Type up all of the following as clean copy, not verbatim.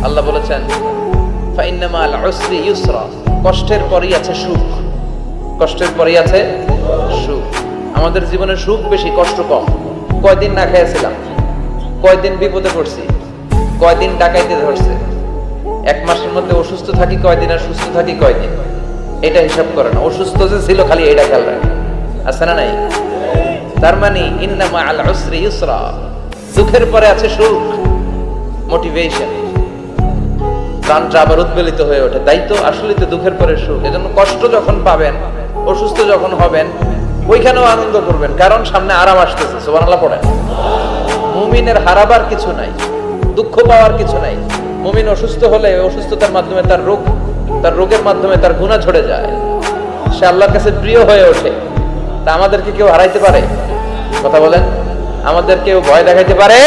আল্লাহ বলেছেন ফাইন্না মাল উসরি ইউসরা, কষ্টের পরেই আছে সুখ। কষ্টের পরেই আছে সুখ। আমাদের জীবনে সুখ বেশি, কষ্ট কম। কয়দিন না খেয়েছিলাম, কয়দিন বিপদে পড়ছি, কয়দিন ডাকাইতে ধরছে, এক মাসের মধ্যে অসুস্থ থাকি কয়দিন আর সুস্থ থাকি কয়দিন, এটা হিসাব করে না। অসুস্থ যে ছিল খালি এটা খেয়াল রাখে, আছে না নাই? তার মানে ইন্না মাল উসরি ইউসরা, দুঃখের পরে আছে সুখ, মোটিভেশন। প্রাণটা আবার উদ্বেলিত হয়ে ওঠে, তাই তো আসলে তো দুঃখের পরে সুখ। এজন্য কষ্ট যখন পাবেন, অসুস্থ যখন হবেন, ওইখানেও আনন্দ করবেন, কারণ সামনে আরাম আসতেছে। সুবহানাল্লাহ পড়েন। মুমিনের হারাবার কিছু নাই, দুঃখ পাওয়ার কিছু নাই। মুমিন অসুস্থ হলে অসুস্থতার মাধ্যমে তার রোগের মাধ্যমে তার গুনাহ ঝরে যায়, সে আল্লাহর কাছে প্রিয় হয়ে ওঠে। তা আমাদেরকে কেউ হারাইতে পারে? কথা বলেন, আমাদের কেউ ভয় দেখাইতে পারে?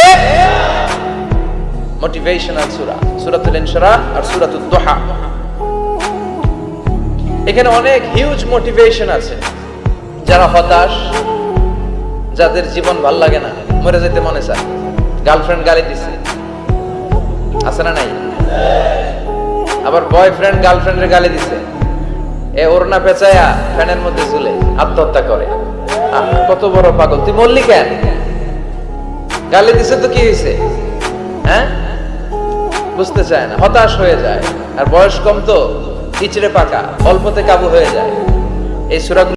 মোটিভেশনাল সূরা, সূরাতুল ইনশিরাহ আর সূরাতুদ দুহা, এখানে অনেক হিউজ মোটিভেশন আছে। যারা হতাশ, যাদের জীবন ভাল লাগে না, মরে যেতে মনে চায়, গার্লফ্রেন্ড গালি দিছে, আছে না নাই? আবার বয়ফ্রেন্ড গার্লফ্রেন্ডের গালি দিছে, এ ওড়না পেঁচায়া ফ্যানের মধ্যে ঝুলে আত্মহত্যা করে। কত বড় পাগল তুই, মরলি কেন? গালি দিছে তো কি হয়েছে? হ্যাঁ, বুঝতে চায় না, হতাশ হয়ে যায়। আর বয়স কম তো, ইচড়ে পাকা, অল্পতে কাবু হয়ে যায়। এই সূরা